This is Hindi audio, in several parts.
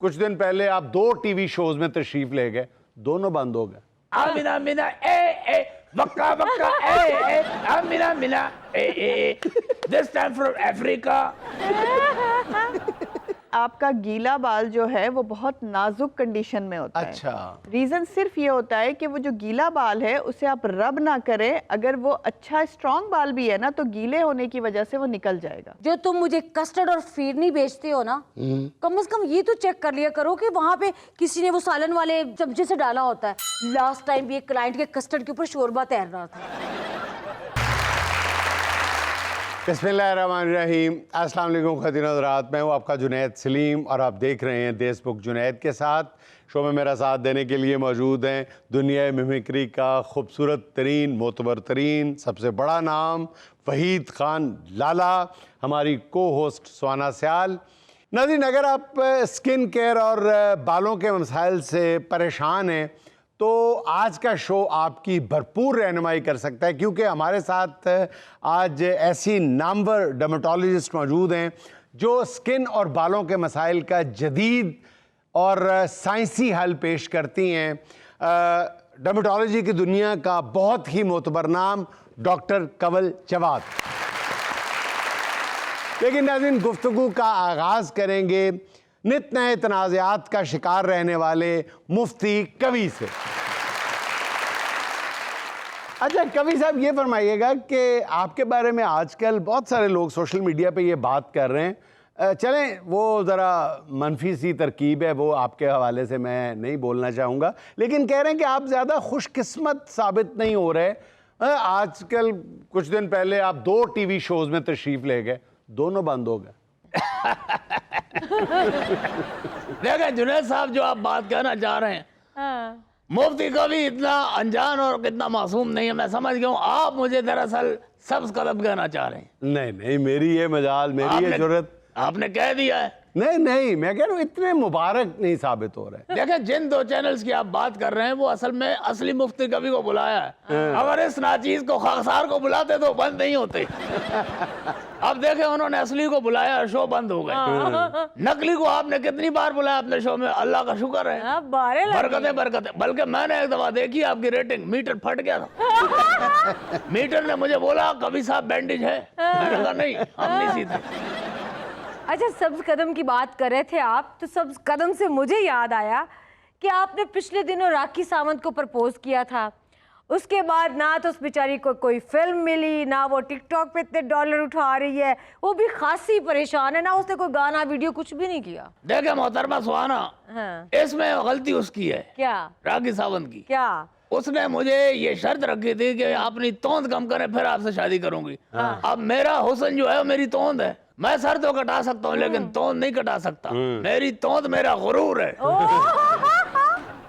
कुछ दिन पहले आप 2 टीवी शोज में तशरीफ ले गए, दोनों बंद हो गए। आमिना मिना ए वक्का वक्का ए आमिना मिना ए दिस टाइम फ्रॉम अफ्रीका। आपका गीला बाल जो है वो बहुत नाजुक कंडीशन में होता है। अच्छा, रीजन सिर्फ ये होता है कि वो जो गीला बाल है उसे आप रब ना करें। अगर वो अच्छा स्ट्रॉन्ग बाल भी है ना तो गीले होने की वजह से वो निकल जाएगा। जो तुम मुझे कस्टर्ड और फिरनी बेचते हो ना, कम से कम ये तो चेक कर लिया करो कि वहाँ पे किसी ने वो सालन वाले चमचे से डाला होता है। लास्ट टाइम भी एक क्लाइंट के कस्टर्ड के ऊपर शोरबा तैर रहा था। बिस्मिल्लाहिर्रहमानिर्रहीम। अस्सलाम वालेकुम ख़वातीन और हज़रात, मैं हूँ आपका जुनैद सलीम और आप देख रहे हैं देशबुक जुनैद के साथ। शो में मेरा साथ देने के लिए मौजूद हैं दुनिया मिमिक्री का खूबसूरत तरीन, मोतबर तरीन, सबसे बड़ा नाम वहीद ख़ान लाला, हमारी को होस्ट सुहाना सियाल। नाज़रीन, अगर आप स्किन केयर और बालों के मसाइल से परेशान हैं तो आज का शो आपकी भरपूर रहनुमाई कर सकता है, क्योंकि हमारे साथ आज ऐसी नामवर डर्मेटोलॉजिस्ट मौजूद हैं जो स्किन और बालों के मसाइल का जदीद और साइंसी हल पेश करती हैं। डर्मेटोलॉजी की दुनिया का बहुत ही मोतबर नाम डॉक्टर कंवल जवाद। लेकिन नाज़रीन, गुफ्तगू का आगाज़ करेंगे नित नए तनाज़ात का शिकार रहने वाले मुफ्ती कवि से। अच्छा कवि साहब, ये फरमाइएगा कि आपके बारे में आजकल बहुत सारे लोग सोशल मीडिया पे ये बात कर रहे हैं, चलें वो ज़रा मनफी सी तरकीब है, वो आपके हवाले से मैं नहीं बोलना चाहूँगा, लेकिन कह रहे हैं कि आप ज़्यादा खुशकिस्मत साबित नहीं हो रहे। आजकल कुछ दिन पहले आप 2 टीवी शोज़ में तशरीफ़ ले गए, दोनों बंद हो गए। देखें जुनैद साहब, जो आप बात कहना चाह रहे हैं, मुफ्ती कभी इतना अनजान और कितना मासूम नहीं है। मैं समझ गया हूँ आप मुझे दरअसल सब्ज कदम कहना चाह रहे हैं। नहीं नहीं, मेरी ये मजाल, मेरी ये जुर्रत। आपने कह दिया है। नहीं नहीं, मैं कह रहा हूँ इतने मुबारक नहीं साबित हो रहे। देखें, जिन 2 चैनल्स की आप बात कर रहे हैं वो असल में असली मुफ्ती कभी को बुलाया है। अगर इस नाचीज को खाकसार को बुलाते तो बंद नहीं होते। अब देखें, उन्होंने असली को बुलाया, शो बंद हो गए। नकली को आपने कितनी बार बुलाया अपने शो में, अल्लाह का शुक्र है, बरकतें बरकतें। बल्कि मैंने एक दफा देखी आपकी रेटिंग, मीटर फट गया था। मीटर ने मुझे बोला कभी साहब बैंडेज है, मैंने कहा नहीं, हम नहीं सीते। अच्छा, सब्ज कदम की बात कर रहे थे आप, तो सब्ज कदम से मुझे याद आया कि आपने पिछले दिनों राखी सावंत को प्रपोज किया था। उसके बाद ना तो उस बेचारी को कोई फिल्म मिली, ना वो टिकटॉक पे इतने डॉलर उठा रही है, वो भी खासी परेशान है, ना उसने कोई गाना वीडियो कुछ भी नहीं किया। देखे मोहतरमा सुहाना, हाँ। इसमें गलती उसकी है। क्या? राखी सावंत की। क्या? उसने मुझे ये शर्त रखी थी कि अपनी तोंद कम करें फिर आपसे शादी करूंगी। अब मेरा हुस्न जो है मेरी तोंद है, मैं सर तो कटा सकता हूँ लेकिन तोंद नहीं कटा सकता। मेरी तोंद मेरा गुरूर है।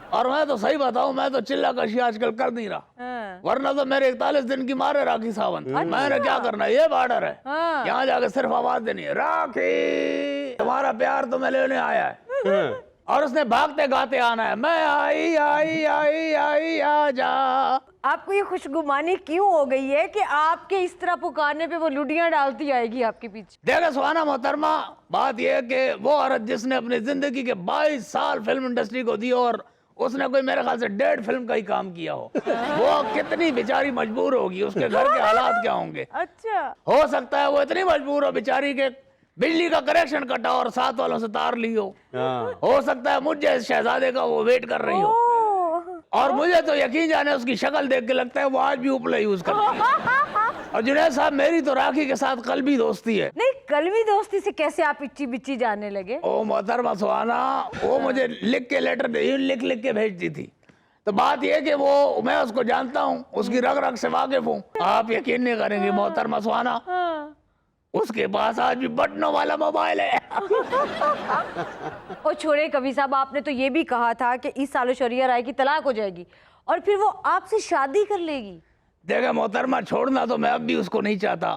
और मैं तो सही बताऊं, मैं तो चिल्ला कशी आजकल कर नहीं रहा, वरना तो मेरे 41 दिन की मार है राखी सावंत। मैंने क्या करना है, ये बॉर्डर है, यहाँ जाके सिर्फ आवाज देनी है, राखी तुम्हारा प्यार तो मैं लेने आया है, और उसने भागते गाते आना है, मैं आई आई आई आई आजा। आपको ये खुशगुमानी क्यों हो गई है कि आपके इस तरह पुकारने पे वो लुडियां डालती आएगी आपके पीछे? देखो सुहाना मोहतरमा, बात यह है कि वो औरत जिसने अपनी जिंदगी के 22 साल फिल्म इंडस्ट्री को दी और उसने कोई मेरे ख्याल से 1.5 फिल्म का ही काम किया हो, वो कितनी बेचारी मजबूर होगी, उसके घर के हालात क्या होंगे। अच्छा, हो सकता है वो इतनी मजबूर हो बेचारी के बिजली का कनेक्शन कटा और साथ वालों से तार ली हो सकता है मुझे इस शहजादे का वो वेट कर रही हो, और मुझे तो यकीन जाने उसकी शक्ल देख के लगता है वो आज भी उपला यूज करती है। और जुनैद साहब, मेरी तो राखी के साथ कल्बी दोस्ती है। नहीं, कलवी दोस्ती से कैसे आप इच्ची बिच्ची जाने लगे? ओ मोहतरमा सुहाना, वो मुझे लिख के लेटर लिख लिख के भेजती थी। तो बात यह कि वो, मैं उसको जानता हूँ, उसकी रग रग से वाकिफ हूँ। आप यकीन नहीं करेंगे मोहतरमा सुहाना, उसके पास आज भी बटनों वाला मोबाइल है। और छोड़े कवि साहब, आपने तो ये भी कहा था कि इस साल शरिया राय की तलाक हो जाएगी और फिर वो आपसे शादी कर लेगी। देखा मोहतरमा, छोड़ना तो मैं अब भी उसको नहीं चाहता,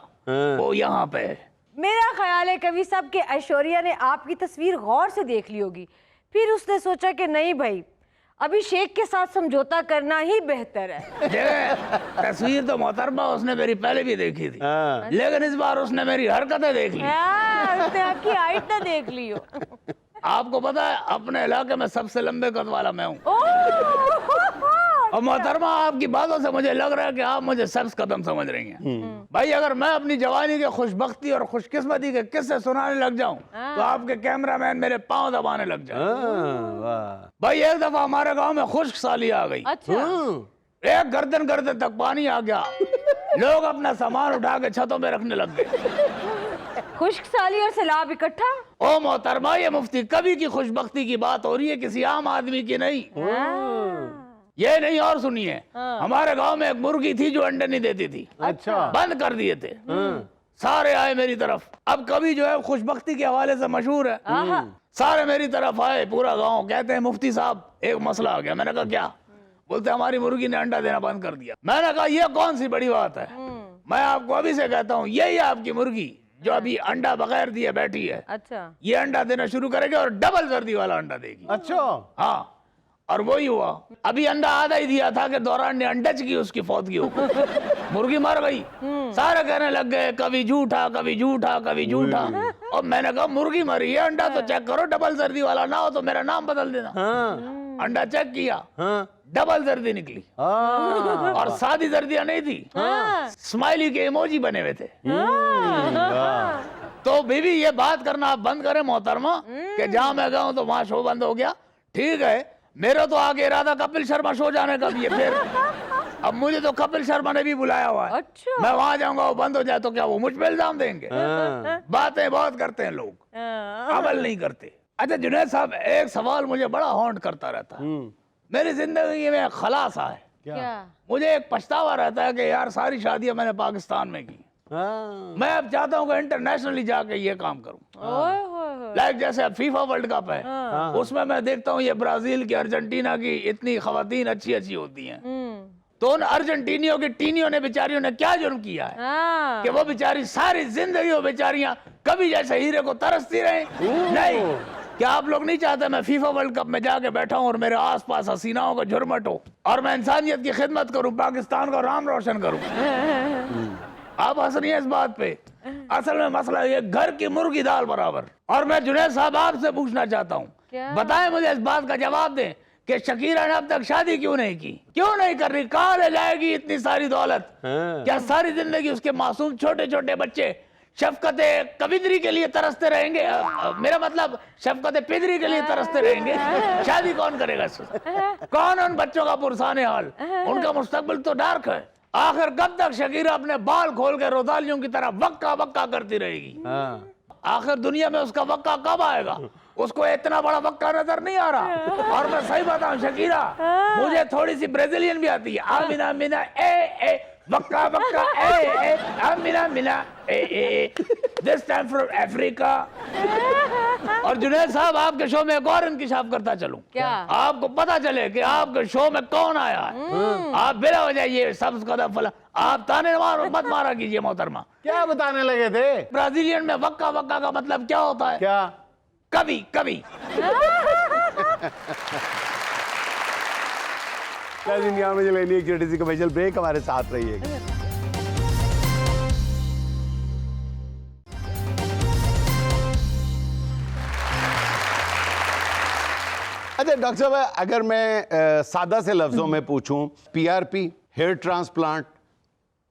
वो यहाँ पे है। मेरा ख्याल है कवि साहब के ऐश्वर्या ने आपकी तस्वीर गौर से देख ली होगी, फिर उसने सोचा कि नहीं भाई, अभिषेक के साथ समझौता करना ही बेहतर है। तस्वीर तो मोहतरमा उसने मेरी पहले भी देखी थी, लेकिन इस बार उसने मेरी हरकतें देख ली। उसने आपकी हाइट ना देख ली हो। आपको पता है अपने इलाके में सबसे लंबे कद वाला मैं हूँ। और मोहतरमा आपकी बातों से मुझे लग रहा है कि आप मुझे सब्ज कदम समझ रही हैं। भाई अगर मैं अपनी जवानी के खुशबख्ती और खुशकिस्मती के किस्से सुनाने लग जाऊं तो आपके कैमरामैन मेरे पांव दबाने लग जाए। भाई एक दफा हमारे गांव में खुश्क साली आ गई। अच्छा। एक गर्दन गर्दन तक पानी आ गया। लोग अपना सामान उठा के छतों में रखने लग गए। खुश्क साली और सैलाब इकट्ठा। ओ मोहतरमा ये मुफ्ती कभी की खुशबख्ती की बात हो रही है, किसी आम आदमी की नहीं। ये नहीं और सुनिए, हमारे गांव में एक मुर्गी थी जो अंडे नहीं देती थी। अच्छा। बंद कर दिए थे। सारे आए मेरी तरफ। अब कभी जो है खुशबख्ती के हवाले से मशहूर है। सारे मेरी तरफ आए, पूरा गांव। कहते हैं मुफ्ती साहब एक मसला आ गया। मैंने कहा क्या? बोलते हमारी मुर्गी ने अंडा देना बंद कर दिया। मैंने कहा ये कौन सी बड़ी बात है? मैं आपको अभी से कहता हूँ यही है आपकी मुर्गी जो अभी अंडा बगैर दिए बैठी है। अच्छा। ये अंडा देना शुरू करेगी और डबल सर्दी वाला अंडा देगी। अच्छा। हाँ, और वही हुआ। अभी अंडा आधा ही दिया था कि दौरान ने अंडच की उसकी फौत की ऊपर। मुर्गी मर गई। सारे कहने लग गए कभी झूठा कभी झूठा कभी झूठा। और मैंने कहा मुर्गी मरी है, अंडा तो चेक करो, डबल सर्दी वाला ना हो तो मेरा नाम बदल देना। अंडा चेक किया, डबल जर्दी निकली। और सादी जर्दियां नहीं थी, स्माइली के इमोजी बने हुए थे। तो बीबी ये बात करना आप बंद करें मोहतरमा कि जहां मैं गया हूं तो वहां शो बंद हो गया। ठीक है, मेरा तो आगे इरादा कपिल शर्मा शो जाने का भी है। फिर अब मुझे तो कपिल शर्मा ने भी बुलाया हुआ है। अच्छा। मैं वहां जाऊंगा, वो बंद हो जाए तो क्या वो मुझ पे इल्जाम देंगे? बातें बहुत करते हैं लोग, अमल नहीं करते। अच्छा जुनैद साहब, एक सवाल मुझे बड़ा हॉन्ट करता रहता है। मेरी जिंदगी में खलासा है। क्या? मुझे एक पछतावा रहता है कि यार सारी शादियां मैंने पाकिस्तान में की। मैं अब चाहता हूँ कि इंटरनेशनली जाके ये काम करूँ। लाइक जैसे अब फीफा वर्ल्ड कप है, उसमें मैं देखता हूँ ये ब्राजील की, अर्जेंटीना की इतनी खवातीन अच्छी अच्छी होती हैं। तो उन अर्जेंटीनियों की टीनियों ने बेचारियों ने क्या जुर्म किया है कि वो बेचारी सारी जिंदगी वो बेचारियां कभी जैसे हीरे को तरसती रहे? नहीं। क्या आप लोग नहीं चाहते मैं फीफा वर्ल्ड कप में जाके बैठा हूं और मेरे आसपास हसीनाओं का झुरमट हो और मैं इंसानियत की खिदमत करूं, पाकिस्तान का नाम रोशन करूं? आप हंस रही हैं इस बात पे। असल में मसला ये घर की मुर्गी दाल बराबर। और मैं जुनैद साहब आपसे पूछना चाहता हूँ, बताएं मुझे इस बात का जवाब दें कि शकीरा ने अब तक शादी क्यों नहीं की? क्यों नहीं कर रही? कहाँ ले जाएगी इतनी सारी दौलत? क्या सारी जिंदगी उसके मासूम छोटे छोटे बच्चे शफकत कविदरी के लिए तरसते रहेंगे? मेरा मतलब शफकत पिदरी के लिए तरसते रहेंगे? शादी कौन करेगा? कौन उन बच्चों का पुरसाने हाल? उनका मुस्तकबिल तो डार्क है। आखिर कब तक शकीरा अपने बाल खोल के रोदालियों की तरह वक्का वक्का करती रहेगी? आखिर दुनिया में उसका वक्का कब आएगा? उसको इतना बड़ा वक्का नजर नहीं आ रहा। और मैं सही बताऊं शकीरा, मुझे थोड़ी सी ब्राजीलियन भी आती है। आमिना मिना ए वक्का वक्का ए आमिना मिना ए दिस टाइम फ्रॉम अफ्रीका। और जुनैद साहब आपके शो में एक और इंकिशाफ करता चलूं। क्या? आपको पता चले कि आपके शो में कौन आया है। आप बिला वजह ये सब्ज कदम फला आप ताने मत मारा कीजिए मोहतरमा। क्या बताने लगे थे? ब्राजीलियन में वक्का वक्का का मतलब क्या होता है? क्या? कभी कभी। दुनिया में लेनी एक छोटी सी कमर्शियल ब्रेक, हमारे साथ रहिएगा। अच्छा डॉक्टर साहब, अगर मैं सादा से लफ्जों में पूछूं, PRP, hair transplant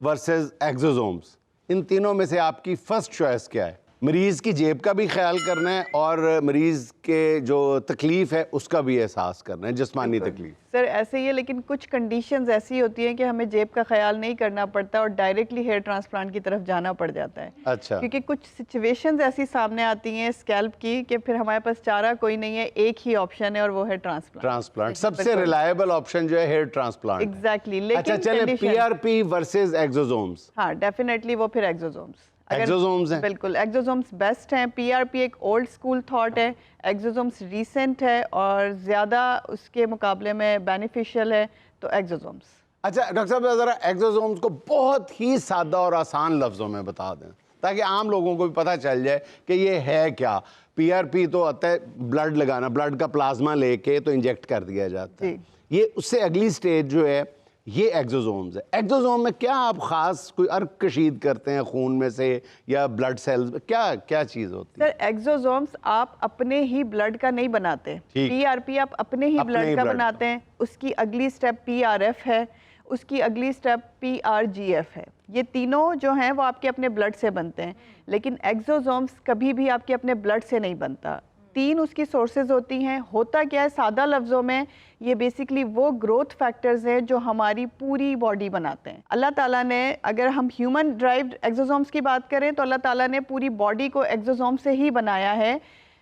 versus exosomes, इन तीनों में से आपकी फर्स्ट चॉइस क्या है? मरीज की जेब का भी ख्याल करना है और मरीज के जो तकलीफ है उसका भी एहसास करना है, जिस्मानी तकलीफ। सर ऐसे ही है, लेकिन कुछ कंडीशंस ऐसी होती हैं कि हमें जेब का ख्याल नहीं करना पड़ता और डायरेक्टली हेयर ट्रांसप्लांट की तरफ जाना पड़ जाता है। अच्छा। क्योंकि कुछ सिचुएशंस ऐसी सामने आती हैं स्कैल्प की कि फिर हमारे पास चारा कोई नहीं है, एक ही ऑप्शन है और वो है ट्रांसप्लांट। सबसे रिलायबल ऑप्शन जो है हेयर ट्रांसप्लांट। एग्जैक्टली। अच्छा चले, पीआरपी वर्सेस एक्सोसोम्स। हाँ डेफिनेटली वो फिर एक्सोसोम्स। एक्सोसोम्स हैं? बिल्कुल एक्सोसोम्स बेस्ट हैं। पीआरपी एक ओल्ड स्कूल थॉट है, एक्सोसोम्स रीसेंट है और ज़्यादा उसके मुकाबले में बेनिफिशियल है, तो एक्सोसोम्स। अच्छा डॉक्टर साहब, ज़रा एक्सोसोम्स को बहुत ही सादा और आसान लफ्ज़ों में बता दें ताकि आम लोगों को भी पता चल जाए कि ये है क्या। पीआरपी तो आता है ब्लड लगाना, ब्लड का प्लाज्मा लेके तो इंजेक्ट कर दिया जाता है। ये उससे अगली स्टेज जो है ये एक्सोसोम्स है। एक्सोसोम में क्या आप खास कोई अर्क कशीद करते हैं खून में से या ब्लड सेल्स में, क्या क्या चीज़ होती है? सर एक्सोसोम्स आप अपने ही ब्लड का नहीं बनाते, ठीक। पीआरपी आप अपने ही अपने ही ब्लड का blood बनाते हैं। उसकी अगली स्टेप पीआरएफ है, उसकी अगली स्टेप पीआरजीएफ है। ये तीनों जो हैं वो आपके अपने ब्लड से बनते हैं, लेकिन एक्सोसोम्स कभी भी आपके अपने ब्लड से नहीं बनता। 3 उसकी सोर्सेज होती हैं। होता क्या है, सादा लफ्ज़ों में ये बेसिकली वो ग्रोथ फैक्टर्स हैं जो हमारी पूरी बॉडी बनाते हैं। अल्लाह ताला ने, अगर हम ह्यूमन ड्राइव्ड एक्सोसोम्स की बात करें तो अल्लाह ताला ने पूरी बॉडी को एक्सोसोम से ही बनाया है।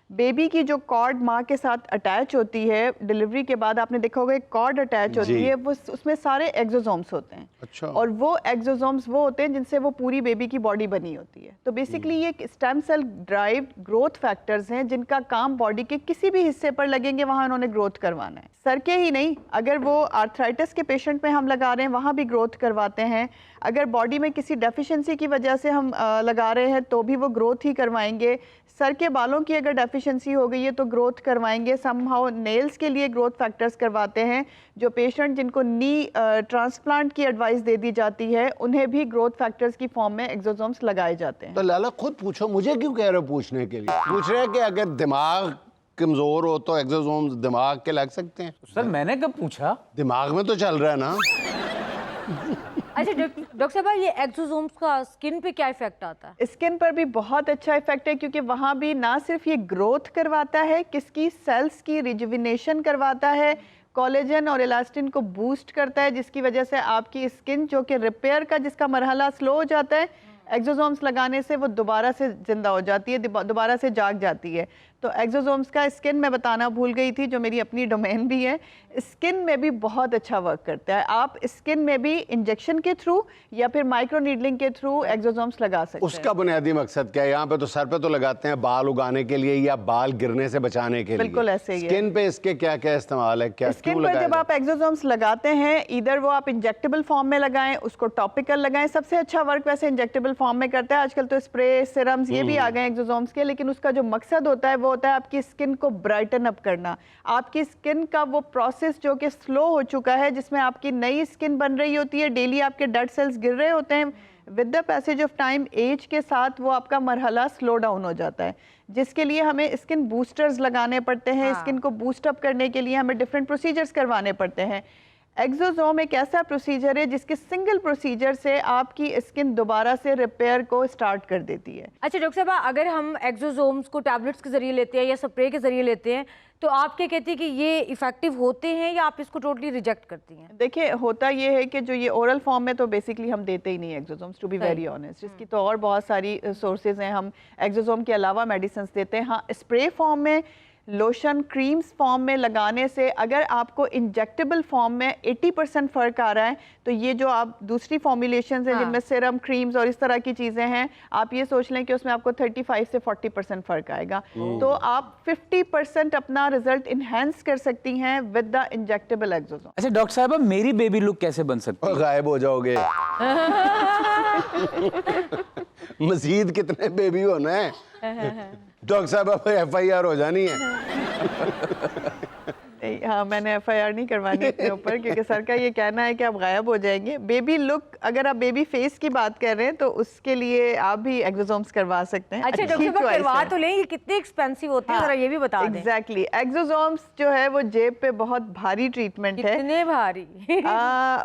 बेबी की जो कॉर्ड माँ के साथ अटैच होती है, डिलीवरी के बाद आपने देखा होगा एक कॉर्ड अटैच होती जी। है, वो उसमें सारे एक्सोसोम्स होते हैं। अच्छा। और वो एक्सोसोम्स वो होते हैं जिनसे वो पूरी बेबी की बॉडी बनी होती है। तो बेसिकली ये stem cell derived growth factors हैं जिनका काम बॉडी के किसी भी हिस्से पर लगेंगे वहाँ उन्होंने ग्रोथ करवाना है। सर के ही नहीं, अगर वो आर्थराइटिस के पेशेंट में हम लगा रहे हैं वहाँ भी ग्रोथ करवाते हैं। अगर बॉडी में किसी डेफिशिएंसी की वजह से हम लगा रहे हैं तो भी वो ग्रोथ ही करवाएंगे। सर के बालों की अगर डेफिशिएंसी हो गई है तो ग्रोथ करवाएंगे। समहाउ नेल्स के लिए ग्रोथ फैक्टर्स करवाते हैं। जो पेशेंट जिनको नी ट्रांसप्लांट की एडवाइस दे दी जाती है उन्हें भी ग्रोथ फैक्टर्स की फॉर्म में एक्सोसोम्स लगाए जाते हैं। तो लाला खुद पूछो, मुझे क्यों कह रहे हो पूछने के लिए? पूछ रहे हैं कि अगर दिमाग कमजोर हो तो एक्सोसोम्स दिमाग के लग सकते हैं। सर मैंने कब पूछा? दिमाग में तो चल रहा है ना। अच्छा डॉक्टर साहब, ये एक्सोसोम्स का स्किन पे क्या इफेक्ट आता है? स्किन पर भी बहुत अच्छा इफेक्ट है, क्योंकि वहाँ भी ना सिर्फ ये ग्रोथ करवाता है, किसकी सेल्स की रिजुविनेशन करवाता है, कोलेजन और इलास्टिन को बूस्ट करता है, जिसकी वजह से आपकी स्किन जो कि रिपेयर का जिसका मरहला स्लो हो जाता है, एक्सोसोम्स लगाने से वो दोबारा से जिंदा हो जाती है, दोबारा से जाग जाती है। तो एक्सोसोम्स का स्किन में बताना भूल गई थी, जो मेरी अपनी डोमेन भी है, स्किन में भी बहुत अच्छा वर्क करता है। आप स्किन में भी इंजेक्शन के थ्रू या फिर माइक्रो नीडलिंग के थ्रू एक्सोसोम्स लगा सकते हैं। उसका बुनियादी मकसद क्या है? यहाँ पे तो सर पे तो लगाते हैं बाल उगाने के लिए या बाल गिरने से बचाने के लिए। बिल्कुल ऐसे ही है। स्किन पे इसके क्या क्या इस्तेमाल है, क्या स्किन क्यों पर लगाया जब आप एक्सोसोम्स लगाते हैं, इधर वो आप इंजेक्टेबल फॉर्म में लगाएं, उसको टॉपिकल लगाएं। सबसे अच्छा वर्क वैसे इंजेक्टेबल फॉर्म में करता है। आजकल तो स्प्रे, सिरम्स ये भी आ गए एक्सोसोम्स के, लेकिन उसका जो मकसद होता है वो होता है आपकी स्किन को ब्राइटन अप करना। आपकी स्किन का वो प्रोसेस जो कि स्लो हो चुका है, जिसमें आपकी नई स्किन बन रही होती है, डेली आपके डेड सेल्स गिर रहे होते हैं, with the passage of time, age के साथ वो आपका मरहला स्लो डाउन हो जाता है, जिसके लिए हमें स्किन बूस्टर्स लगाने पड़ते हैं। स्किन को बूस्ट अप करने के लिए हमें डिफरेंट प्रोसीजर्स करवाने पड़ते हैं। एक्सोसोम एक ऐसा प्रोसीजर है जिसके सिंगल प्रोसीजर से आपकी स्किन दोबारा से रिपेयर को स्टार्ट कर देती है। अच्छा डॉक्टर साहब, अगर हम एक्सोसोम्स को टैबलेट्स के जरिए लेते हैं या स्प्रे के जरिए लेते हैं तो आप क्या कहती हैं कि ये इफेक्टिव होते हैं या आप इसको टोटली रिजेक्ट करती हैं? देखिए, होता ये है कि जो ये ओरल फॉर्म में तो बेसिकली हम देते ही नहीं exosomes, to be very honest. इसकी तो और बहुत सारी सोर्सेज हैं। हम एक्सोसोम के अलावा मेडिसिन देते हैं। हाँ, स्प्रे फॉर्म में, लोशन, क्रीम्स फॉर्म में लगाने से अगर आपको इंजेक्टेबल फॉर्म में 80% फ़र्क आ रहा है, तो ये जो आप दूसरी फॉर्मुलेशंस हैं जिनमें सिरम, क्रीम्स और इस तरह की चीज़ें हैं, आप ये सोच लें कि उसमें आपको 35 से 40% फ़र्क आएगा। तो आप 50% अपना रिजल्ट इन्हेंस कर सकती हैं विद द इंजेक्टेबल एक्सोसोम। अच्छा डॉक्टर साहब, अब मेरी बेबी लुक कैसे बन सकती है? गायब हो जाओगे। मजीद कितने बेबी होना है? डॉक्टर साहब अब FIR हो जानी है। हाँ, मैंने FIR नहीं करवानी अपने ऊपर, क्योंकि सर का ये कहना है कि आप गायब हो जाएंगे। बेबी लुक, अगर आप बेबी फेस की बात कर रहे हैं तो उसके लिए आप भी एक्सोसोम्स करवा सकते हैं। अच्छा अच्छी डॉक्टर साहब, choice करवा है। तो लें, ये कितने एक्सपेंसिव होते हैं, जरा ये भी बता दें। एग्जैक्टली, एक्सोसोम्स जो है वो जेब पे बहुत भारी ट्रीटमेंट है। कितने भारी?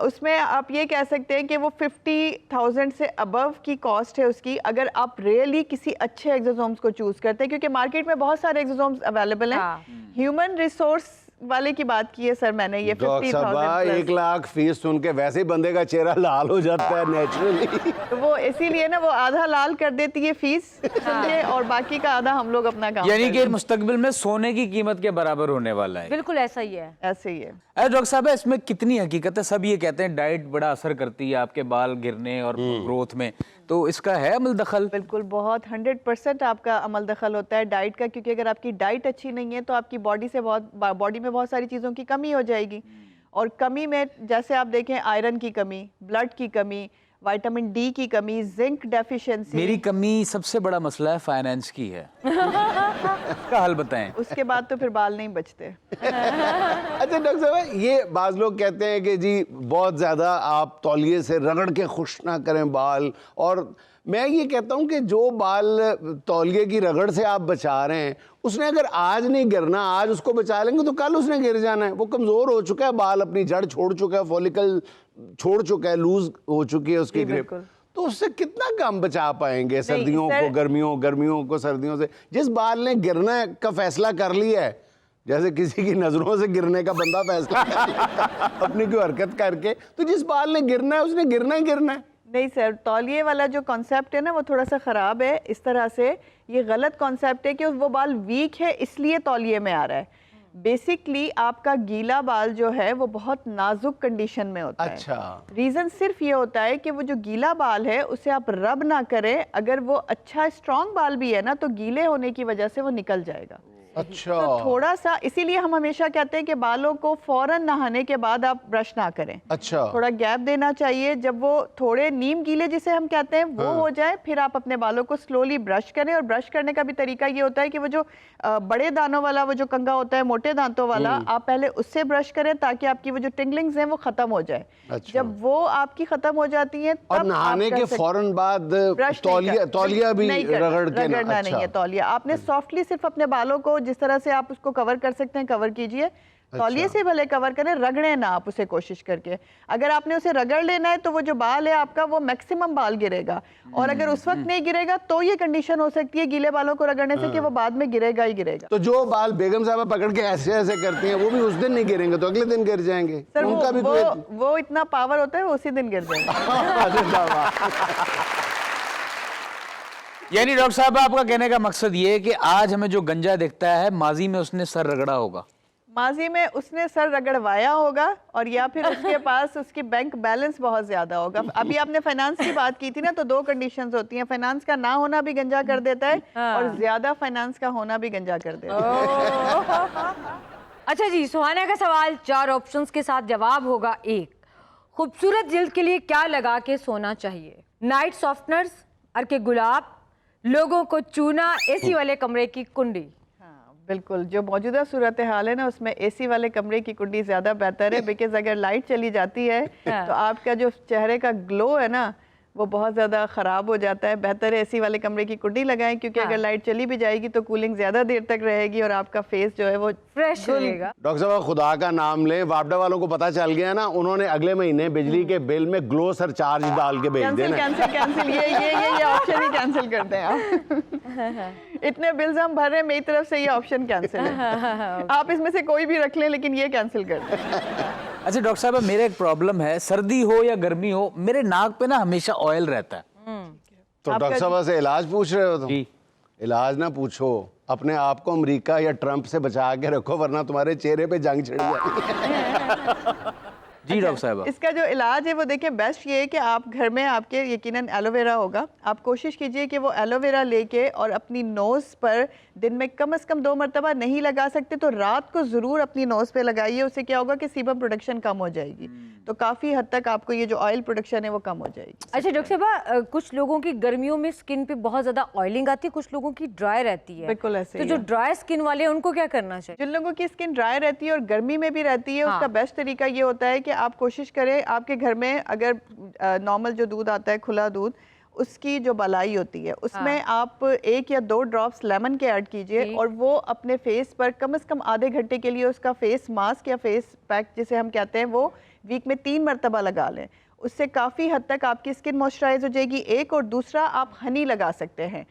उसमें आप ये कह सकते हैं कि वो 50,000 से अबव की कॉस्ट है उसकी, अगर आप रियली किसी अच्छे एक्सोसोम्स को चूज करते हैं, क्योंकि मार्केट में बहुत सारे एक्सोसोम्स अवेलेबल हैं। ह्यूमन रिसोर्स वाले की बात की है सर मैंने, ये 50,000 1 लाख फीस सुन के वैसे ही बंदे का चेहरा लाल हो जाता है नेचुरली। तो वो इसीलिए ना वो आधा लाल कर देती है फीस सुन के, और बाकी का आधा हम लोग अपना काम यानी कि करते मुस्तकबिल में सोने की कीमत के बराबर होने वाला है। बिल्कुल ऐसा ही है। हैं। ऐसे ही है। अरे डॉक्टर साहब, इसमें कितनी हकीकत है? सब ये कहते हैं डाइट बड़ा असर करती है आपके बाल गिरने और ग्रोथ में, तो इसका है अमल दखल? बिल्कुल, बहुत 100% आपका अमल दखल होता है डाइट का, क्योंकि अगर आपकी डाइट अच्छी नहीं है तो आपकी बॉडी में बहुत सारी चीज़ों की कमी हो जाएगी। और कमी में जैसे आप देखें, आयरन की कमी, ब्लड की कमी, विटामिन डी की कमी, जिंक डेफिशिएंसी। मेरी कमी सबसे बड़ा मसला है फाइनेंस की है। इसका हल बताएं। उसके बाद तो फिर बाल नहीं बचते। अच्छा डॉक्टर साहब, ये बाज लोग कहते हैं कि जी बहुत ज़्यादा आप तौलिए से रगड़ के खुश ना करें बाल, और मैं ये कहता हूँ कि जो बाल तौलिए की रगड़ से आप बचा रहे हैं, उसने अगर आज नहीं गिरना, आज उसको बचा लेंगे तो कल उसने गिर जाना है। वो कमज़ोर हो चुका है, बाल अपनी जड़ छोड़ चुका है, फॉलिकल छोड़ चुका है, लूज हो चुकी है उसकी ग्रिप, तो उससे कितना कम बचा पाएंगे सर्दियों को गर्मियों को सर्दियों से। जिस बाल ने गिरने का फैसला कर लिया है, जैसे किसी की नजरों से गिरने का बंदा फैसला कर लिया अपनी कोई हरकत करके, तो जिस बाल ने गिरना है उसने गिरना ही गिरना है। नहीं सर, तौलिए वाला जो कॉन्सेप्ट है ना वो थोड़ा सा ख़राब है। इस तरह से ये गलत कॉन्सेप्ट है कि वो बाल वीक है इसलिए तौलिए में आ रहा है। बेसिकली आपका गीला बाल जो है वो बहुत नाजुक कंडीशन में होता है। अच्छा, रीज़न सिर्फ ये होता है कि वो जो गीला बाल है उसे आप रब ना करें। अगर वो अच्छा स्ट्रॉन्ग बाल भी है ना तो गीले होने की वजह से वो निकल जाएगा। अच्छा, तो थोड़ा सा, इसीलिए हम हमेशा कहते हैं कि बालों को फौरन नहाने के बाद आप ब्रश ना करें। अच्छा, थोड़ा गैप देना चाहिए। जब वो थोड़े नीम गीले जिसे हम कहते हैं वो हो जाए, फिर आप अपने बालों को स्लोली ब्रश करें। और ब्रश करने का भी तरीका ये होता है कि वो जो बड़े दानों वाला वो जो कंघा होता है, मोटे दांतों वाला, आप पहले उससे ब्रश करें ताकि आपकी वो जो टिंगलिंग्स हैं वो खत्म हो जाए। अच्छा। जब वो आपकी खत्म हो जाती हैं और तब नहाने के फौरन बाद तौलिया भी रगड़ के रगड़ना नहीं है। तौलिया आपने सॉफ्टली सिर्फ अपने बालों को जिस तरह से आप उसको कवर कर सकते हैं कवर कीजिए। तौलिए से भले कवर करें, रगड़े ना आप उसे कोशिश करके। अगर आपने उसे रगड़ लेना है तो वो जो बाल है आपका वो मैक्सिमम बाल गिरेगा, और अगर उस वक्त नहीं गिरेगा तो ये कंडीशन हो सकती है गीले बालों को रगड़ने से कि वो बाद में गिरेगा ही गिरेगा। तो जो बाल बेगम साहब पकड़ के ऐसे ऐसे करती हैं वो भी उस दिन नहीं गिरेंगे तो अगले दिन गिर जाएंगे। सर उनका भी वो इतना पावर होता है वो उसी दिन गिर जाएगा। यानी डॉक्टर साहब आपका कहने का मकसद ये है कि आज हमें जो गंजा दिखता है, माजी में उसने सर रगड़ा होगा, माजी में उसने सर रगड़वाया होगा, और या फिर उसके पास उसकी बैंक बैलेंस बहुत ज्यादा होगा। अभी आपने फाइनेंस की बात की थी ना, तो दो कंडीशंस होती हैं। फाइनेंस का ना होना भी गंजा कर देता है, और ज्यादा फाइनेंस का होना भी गंजा कर देता है। अच्छा जी, सुहाना का सवाल 4 ऑप्शंस के साथ जवाब होगा। 1, खूबसूरत जिल्द के लिए क्या लगा के सोना चाहिए? नाइट सॉफ्टनर्स, अर्के गुलाब, लोगों को चूना, एसी वाले कमरे की कुंडी। बिल्कुल, जो मौजूदा सूरत हाल है ना उसमें एसी वाले कमरे की कुंडी ज़्यादा बेहतर है। बिकॉज अगर लाइट चली जाती है तो आपका जो चेहरे का ग्लो है ना वो बहुत ज़्यादा ख़राब हो जाता है। बेहतर है एसी वाले कमरे की कुंडी लगाएं, क्योंकि अगर लाइट चली भी जाएगी तो कूलिंग ज़्यादा देर तक रहेगी और आपका फेस जो है वो फ्रेश रहेगा। डॉक्टर साहब खुदा का नाम लें, वापडा वालों को पता चल गया ना, उन्होंने अगले महीने बिजली के बिल में ग्लो सरचार्ज डाल के भेज देना। कैंसिल ये ऑप्शन ही कैंसिल करते हैं आप। इतने बिल्स हम भर रहे हैं, मेरी तरफ से ये ऑप्शन कैंसिल है। आप इसमें से कोई भी रख लें लेकिन ये कैंसिल कर दें। अच्छा डॉक्टर साहब, मेरा एक प्रॉब्लम है, सर्दी हो या गर्मी हो, मेरे नाक पे ना हमेशा ऑयल रहता है। तो डॉक्टर साहब से इलाज पूछ रहे हो तुम? जी। इलाज ना पूछो, अपने आप को अमेरिका या ट्रंप से बचा के रखो, वरना तुम्हारे चेहरे पे जंग छिड़ जाएगी। जी डॉक्टर साहब, इसका जो इलाज है वो देखिए बेस्ट ये है कि आप घर में आपके यकीनन एलोवेरा होगा। आप कोशिश कीजिए कि वो एलोवेरा लेके और अपनी नोज़ पर दिन में कम से कम 2 मरतबा, नहीं लगा सकते तो रात को ज़रूर अपनी नोज़ पे लगाइए। उससे क्या होगा कि सीबम प्रोडक्शन कम हो जाएगी, तो काफ़ी हद तक आपको ये जो ऑयल प्रोडक्शन है वो कम हो जाएगी। अच्छा डॉक्टर साहब, कुछ लोगों की गर्मियों में स्किन पे बहुत ज़्यादा ऑयलिंग आती है, कुछ लोगों की ड्राई रहती है। बिल्कुल ऐसे तो ही जो है। ड्राई स्किन वाले हैं उनको क्या करना चाहिए? जिन लोगों की स्किन ड्राई रहती है और गर्मी में भी रहती है, उसका बेस्ट तरीका ये होता है कि आप कोशिश करें आपके घर में अगर नॉर्मल जो दूध आता है, खुला दूध, उसकी जो मलाई होती है उसमें आप 1 या 2 ड्रॉप्स लेमन के ऐड कीजिए, और वो अपने फेस पर कम से कम आधे घंटे के लिए उसका फेस मास्क या फेस पैक जिसे हम कहते हैं वो वीक में 3 मरतबा लगा लें। उससे काफ़ी हद तक आपकी स्किन मॉइस्चराइज हो जाएगी। एक, और दूसरा आप हनी लगा सकते हैं,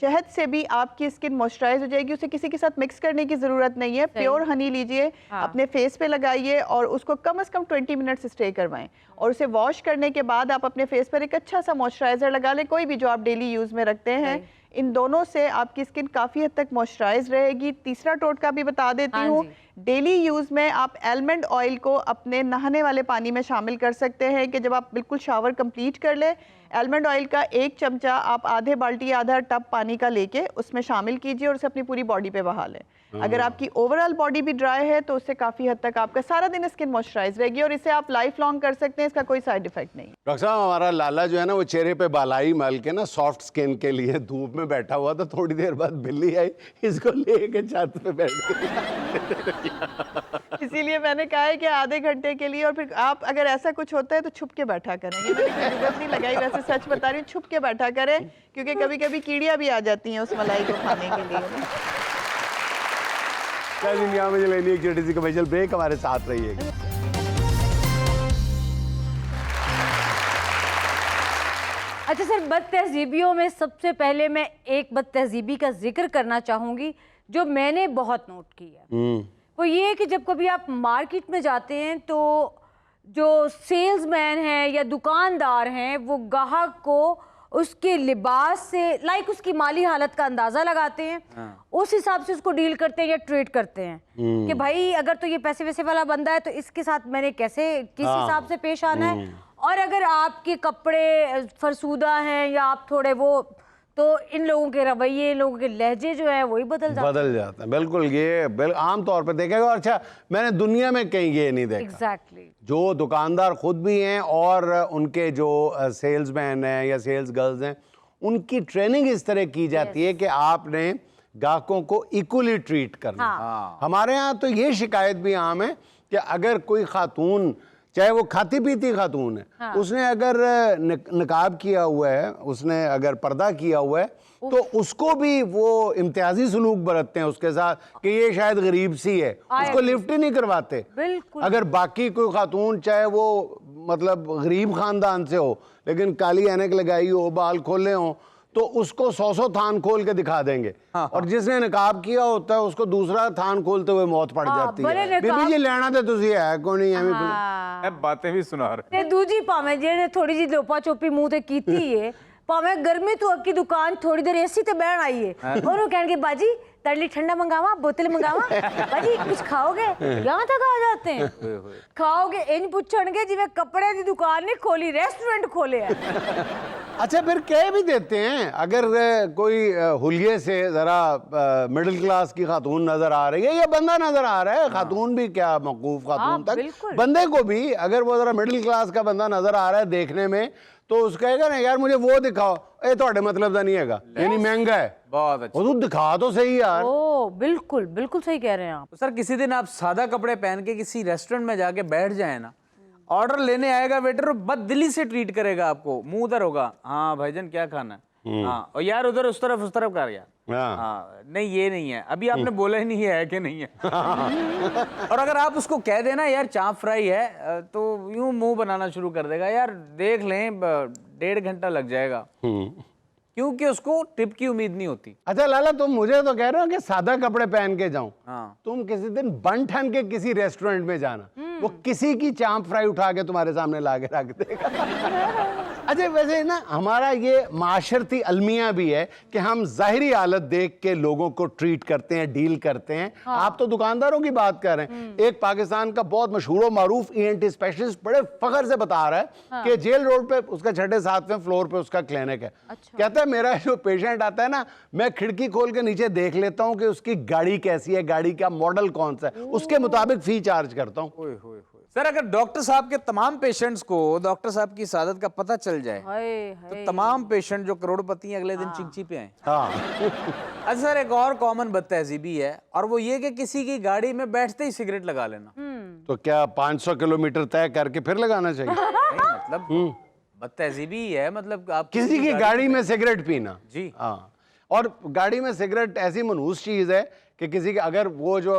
शहद से भी आपकी स्किन मॉइस्चराइज हो जाएगी। उसे किसी के साथ मिक्स करने की ज़रूरत नहीं है। प्योर हनी लीजिए, अपने फेस पे लगाइए और उसको कम से कम 20 मिनट्स स्टे करवाएं, और उसे वॉश करने के बाद आप अपने फेस पर एक अच्छा सा मॉइस्चराइजर लगा लें, कोई भी जो आप डेली यूज़ में रखते हैं। इन दोनों से आपकी स्किन काफ़ी हद तक मॉइस्चराइज रहेगी। तीसरा टोटका भी बता देती हूँ, डेली यूज़ में आप आलमंड ऑयल को अपने नहाने वाले पानी में शामिल कर सकते हैं कि जब आप बिल्कुल शावर कंप्लीट कर लें, आलमंड ऑयल का 1 चमचा आप आधे बाल्टी या आधा टब पानी का लेके उसमें शामिल कीजिए और उसे अपनी पूरी बॉडी पे बहा लें। अगर आपकी ओवरऑल बॉडी भी ड्राई है तो उससे काफ़ी हद तक आपका सारा दिन स्किन मॉइस्चराइज रहेगी और इसे आप लाइफ लॉन्ग कर सकते हैं, इसका कोई साइड इफेक्ट नहीं। डॉक्टर साहब, हमारा लाला जो है ना वो चेहरे पे बालाई मल के ना सॉफ्ट स्किन के लिए धूप में बैठा हुआ था, थोड़ी देर बाद बिल्ली आई, इसको लेके छत पे बैठ गई। इसीलिए मैंने कहा है कि आधे घंटे के लिए, और फिर आप अगर ऐसा कुछ होता है तो छुप के बैठा करें। ये मैंने कोई जरूरत नहीं लगाई, वैसे सच बता रही हूँ, छुप के बैठा करें क्योंकि कभी कभी कीड़ियाँ भी आ जाती हैं उस मलाई को खाने के लिए। इंडिया में लेनी एक छोटी सी कमर्शियल ब्रेक, हमारे साथ रहिएगा। अच्छा सर, बदतहजीबियों में सबसे पहले मैं एक बदतहजीबी का जिक्र करना चाहूँगी जो मैंने बहुत नोट की है। वो ये है कि जब कभी आप मार्केट में जाते हैं तो जो सेल्समैन हैं या दुकानदार हैं वो ग्राहक को उसके लिबास से लाइक उसकी माली हालत का अंदाजा लगाते हैं। उस हिसाब से उसको डील करते हैं या ट्रीट करते हैं कि भाई अगर तो ये पैसे वैसे वाला बंदा है तो इसके साथ मैंने कैसे किस हिसाब से पेश आना है, और अगर आपके कपड़े फरसूदा हैं या आप थोड़े वो, तो इन लोगों के रवैये, इन लोगों के लहजे जो है वही बदल जाते हैं। बिल्कुल, ये आम तौर पे देखेगा। और अच्छा, मैंने दुनिया में कहीं ये नहीं देखा। एग्जैक्टली। जो दुकानदार खुद भी हैं और उनके जो सेल्समैन हैं या सेल्स गर्ल्स हैं, उनकी ट्रेनिंग इस तरह की जाती है कि आपने ग्राहकों को इक्वली ट्रीट करना। हमारे यहाँ तो ये शिकायत भी आम है कि अगर कोई खातून, चाहे वो खाती पीती खातून है, उसने अगर निकाब किया हुआ है, उसने अगर पर्दा किया हुआ है, तो उसको भी वो इम्तियाजी सलूक बरतते हैं उसके साथ कि ये शायद गरीब सी है, उसको लिफ्ट ही नहीं करवाते। बिल्कुल। अगर बाकी कोई खातून चाहे वो मतलब गरीब खानदान से हो लेकिन काली ऐनक लगाई हो, बाल खोले हो, तो उसको 100 थान खोल के दिखा देंगे। और जिसने निकाब किया होता है उसको दूसरा थान खोलते हुए मौत पड़ जाती है। बीबी जी लेना तो तुझी है कोई नहीं है, बातें भी सुना रहे। ते दूजी भावें जेने थोड़ी जी लोपा चोपी मुंह ते कीती है, भावें गर्मी तो अक्की दुकान थोड़ी देर एसी ते बैठ आई है और वो कहणगे बाजी तड़ली ठंडा मंगावा, बोतल मंगावा, बाजी कुछ खाओगे? यहाँ तक आ जाते हैं। खाओगे इन पूछणगे जिवें कपड़े दी दुकान नहीं खोली, रेस्टोरेंट खोले है। अच्छा, फिर कह भी देते हैं अगर कोई हुलिये से जरा मिडिल क्लास की खातून नजर आ रही है या बंदा नजर आ रहा है, खातून भी क्या मौकूफ खातून तक, बंदे को भी अगर वो जरा मिडिल क्लास का बंदा नजर आ रहा है देखने में, तो उसका कहेगा ना यार मुझे वो दिखाओ, ए थोड़े मतलब का नहीं हैगा, यानी महंगा है, बहुत अच्छा। वो तो दिखा तो सही यार। ओ बिल्कुल बिल्कुल सही कह रहे हैं आप। तो सर किसी दिन आप सादा कपड़े पहन के किसी रेस्टोरेंट में जाके बैठ जाए ना, ऑर्डर लेने आएगा वेटर, बददिली से ट्रीट करेगा आपको, मुंह उधर होगा, हाँ भाईजान क्या खाना है, हाँ, और यार उधर उस तरफ कर यार, हाँ नहीं ये नहीं है, अभी आपने बोला ही नहीं है कि नहीं है। और अगर आप उसको कह देना यार चाप फ्राई है, तो यूं मुंह बनाना शुरू कर देगा, यार देख लें 1.5 घंटा लग जाएगा, क्योंकि उसको टिप की उम्मीद नहीं होती। अच्छा लाला, तुम मुझे तो कह रहे हो कि सादा कपड़े पहन के जाऊं, हाँ। तुम किसी दिन बन ठन के किसी रेस्टोरेंट में जाना, वो किसी की चांप फ्राई उठा के तुम्हारे सामने ला के रख देगा। अच्छा वैसे ना हमारा ये माशरती अलमिया भी है कि हम जाहिरी हालत देख के लोगों को ट्रीट करते हैं, डील करते हैं। हाँ। आप तो दुकानदारों की बात कर रहे हैं। एक पाकिस्तान का बहुत मशहूर और मारूफ ENT स्पेशलिस्ट बड़े फख्र से बता रहा है कि जेल रोड पे उसका 6-7वें फ्लोर पे उसका क्लिनिक है। अच्छा। कहता है मेरा जो पेशेंट आता है ना, मैं खिड़की खोल के नीचे देख लेता हूँ कि उसकी गाड़ी कैसी है, गाड़ी का मॉडल कौन सा है, उसके मुताबिक फी चार्ज करता हूँ। सर अगर डॉक्टर साहब के तमाम पेशेंट्स को डॉक्टर साहब की सादत का पता चल जाए, तो तमाम पेशेंट जो करोड़पति हैं अगले दिन चिंची पे आए। हाँ। अच्छा सर, एक और कॉमन बदतहजीबी है, और वो ये कि किसी की गाड़ी में बैठते ही सिगरेट लगा लेना। तो क्या 500 किलोमीटर तय करके फिर लगाना चाहिए? नहीं, मतलब बदतहजीबी है, मतलब आप किसी की गाड़ी में सिगरेट पीना। जी हाँ, और गाड़ी में सिगरेट ऐसी मनहूस चीज़ है कि किसी के, अगर वो जो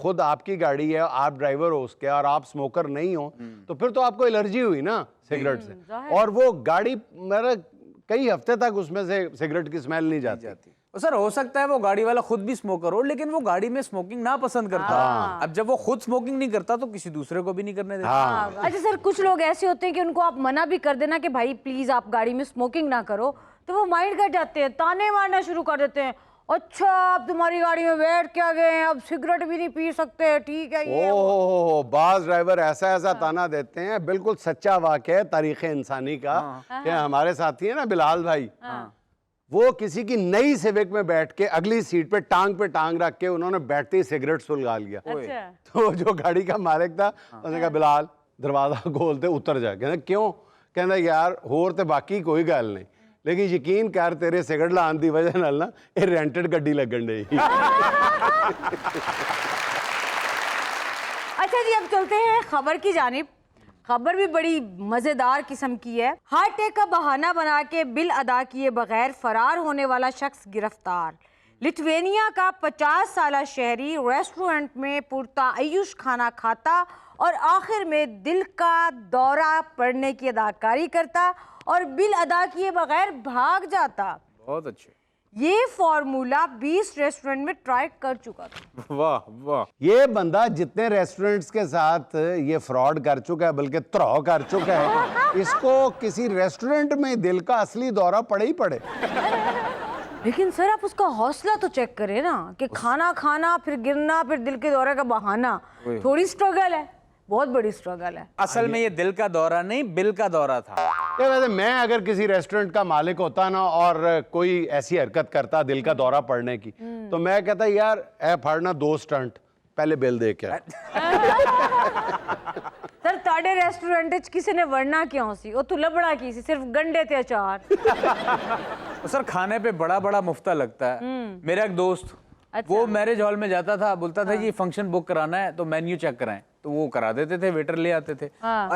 खुद आपकी गाड़ी है, आप ड्राइवर हो उसके, और आप स्मोकर नहीं हो, तो फिर तो आपको एलर्जी हुई ना सिगरेट से, और वो गाड़ी मेरा कई हफ्ते तक उसमें से सिगरेट की स्मेल नहीं जाती। तो सर हो सकता है वो गाड़ी वाला खुद भी स्मोकर हो, लेकिन वो गाड़ी में स्मोकिंग ना पसंद करता। अब जब वो खुद स्मोकिंग नहीं करता तो किसी दूसरे को भी नहीं करने देता। अच्छा सर, कुछ लोग ऐसे होते हैं कि उनको आप मना भी कर देना कि भाई प्लीज आप गाड़ी में स्मोकिंग ना करो, तो वो माइंड कर जाते हैं, ताने मारना शुरू कर देते हैं। अच्छा आप तुम्हारी गाड़ी में बैठ के आ गए हैं, अब सिगरेट भी नहीं पी सकते, ठीक है ये। ओह, बाज ड्राइवर ऐसा ऐसा ताना देते हैं, बिल्कुल सच्चा वाक़या है तारीख़ इंसानी का, कि हमारे साथी है ना बिलाल भाई, वो किसी की नई सिविक में बैठ के अगली सीट पे टांग रख के उन्होंने बैठते ही सिगरेट सुलगा लिया। अच्छा। तो जो गाड़ी का मालिक था उसने कहा बिलाल दरवाजा खोलते उतर जा। कहना क्यों? कहना यार होर ते बाकी कोई गल नहीं, लेकिन यकीन कर तेरे सिगरेट लाने की वजह नाल ना ये रेंटेड गड्डी लगन डई। अच्छा जी, अब चलते हैं खबर की जानिब। खबर भी बड़ी मजेदार किस्म की है। हार्ट अटैक का बहाना बना के बिल अदा किए बगैर फरार होने वाला शख्स गिरफ्तार। लिथुआनिया का 50 साला शहरी रेस्टोरेंट में पुरतायुश खाना खाता और आखिर में दिल का दौरा पड़ने की अदाकारी करता और बिल अदा किए बगैर भाग जाता। बहुत अच्छे। ये फॉर्मूला 20 रेस्टोरेंट में ट्राई कर चुका था। वाह वाह। ये बंदा जितने रेस्टोरेंट्स के साथ ये फ्रॉड कर चुका है, बल्कि त्रौ कर चुका है, इसको किसी रेस्टोरेंट में दिल का असली दौरा पड़े ही पड़े। लेकिन सर आप उसका हौसला तो चेक करें ना कि खाना खाना फिर गिरना फिर दिल के दौरे का बहाना, थोड़ी स्ट्रगल है, बहुत बड़ी स्ट्रगल है। असल में ये दिल का दौरा नहीं, बिल का दौरा था। ये वैसे मैं अगर किसी रेस्टोरेंट का मालिक होता ना और कोई ऐसी हरकत करता दिल का दौरा पड़ने की, तो मैं कहता यार ए फाड़ना 2 स्टंट पहले बिल दे के। सर ताड़े रेस्टोरेंट च किसी ने वरना क्यों सी, वो तो लबड़ा की सी, सिर्फ गंडे थे अचार। तो सर खाने पे बड़ा बड़ा मुफ्ता लगता है। मेरा एक दोस्त वो मैरिज हॉल में जाता था, बोलता था ये फंक्शन बुक कराना है तो मेन्यू चेक कराएं, तो वो करा देते थे, वेटर ले आते थे।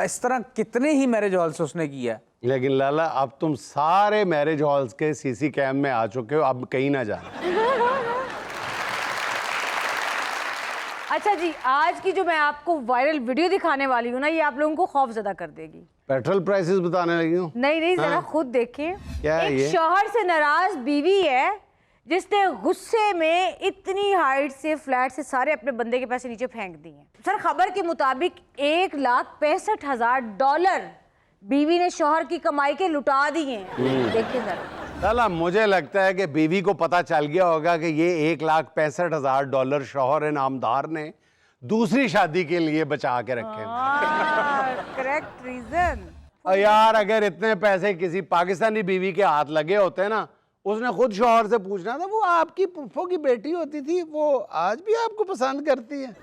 इस तरह कितने ही मैरिज हॉल से उसने किया। लेकिन लाला अब तुम सारे मैरिज हॉल्स के सीसी कैम में आ चुके हो, अब कहीं ना जाना। अच्छा जी, आज की जो मैं आपको वायरल वीडियो दिखाने वाली हूँ ना, ये आप लोगों को खौफजदा कर देगी। पेट्रोल प्राइसेस बताने लगी हूँ? नहीं, जरा खुद देखिए। क्या है एक ये? शौहर से नाराज बीवी है जिसने गुस्से में इतनी हाइट से फ्लैट से सारे अपने बंदे के पैसे नीचे फेंक दिए। सर खबर के मुताबिक $1,65,000 बीवी ने शौहर की कमाई के लुटा दिए। देखिए सर। लाला मुझे लगता है कि बीवी को पता चल गया होगा कि ये $1,65,000 शौहर इनामदार ने दूसरी शादी के लिए बचा के रखे। Correct reason. और यार अगर इतने पैसे किसी पाकिस्तानी बीवी के हाथ लगे होते ना, उसने खुद शौहर से पूछना था, वो आपकी पुप्पो की बेटी होती थी, वो आज भी आपको पसंद करती है।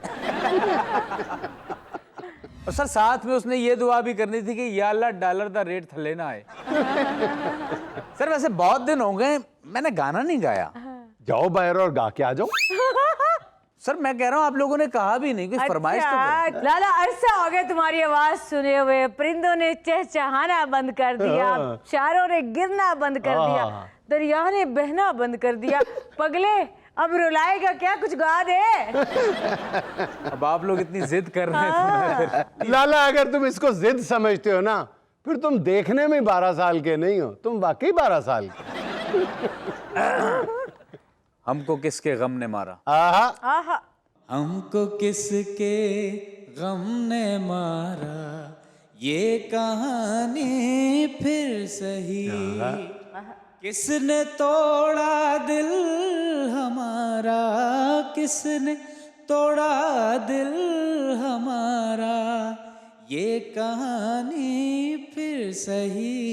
और सर साथ में उसने ये दुआ भी करनी थी कि या अल्लाह डॉलर का रेट थले ना आए। सर वैसे बहुत दिन हो गए मैंने गाना नहीं गाया। जाओ बाहर और गा के आ जाओ। सर मैं कह रहा हूँ आप लोगों ने कहा भी नहीं, कुछ फरमाइश तो करो। लाला अरसा हो गया तुम्हारी आवाज सुने हुए, परिंदों ने चहचहाना बंद कर दिया, चारों ने गिरना बंद कर दिया, दरिया ने बहना बंद कर दिया, पगले अब रुलाएगा क्या, कुछ गा दे। अब आप लोग इतनी जिद कर रहे हैं तो लाला अगर तुम इसको जिद समझते हो ना, फिर तुम देखने में 12 साल के नहीं हो, तुम वाकई 12 साल के। हमको किसके गम ने मारा, आहा हमको किसके गम ने मारा, ये कहानी फिर सही, किसने तोड़ा दिल हमारा, किसने तोड़ा दिल हमारा, ये कहानी फिर सही,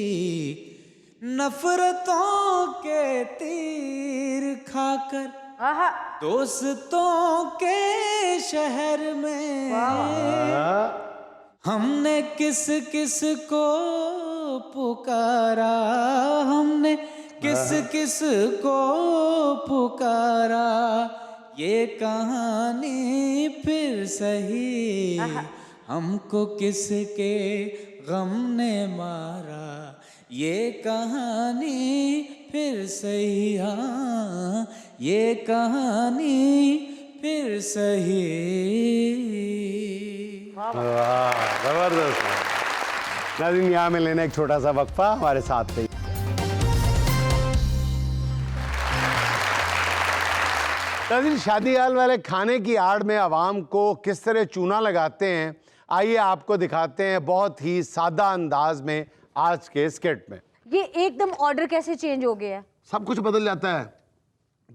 नफरतों के तीर खाकर आहा दोस्तों के शहर में हमने किस किस को पुकारा, हमने किस किस को पुकारा, ये कहानी फिर सही, हमको किसके गम ने मारा, ये कहानी फिर सही, हाँ ये कहानी फिर सही। जबरदस्त। नाज़रीन यहाँ में लेना एक छोटा सा वक्फा, हमारे साथ थे। नाज़रीन शादी हाल वाले खाने की आड़ में आवाम को किस तरह चूना लगाते हैं, आइए आपको दिखाते हैं बहुत ही सादा अंदाज में आज के स्किट में। ये एकदम ऑर्डर कैसे चेंज हो गया है? सब कुछ बदल जाता है,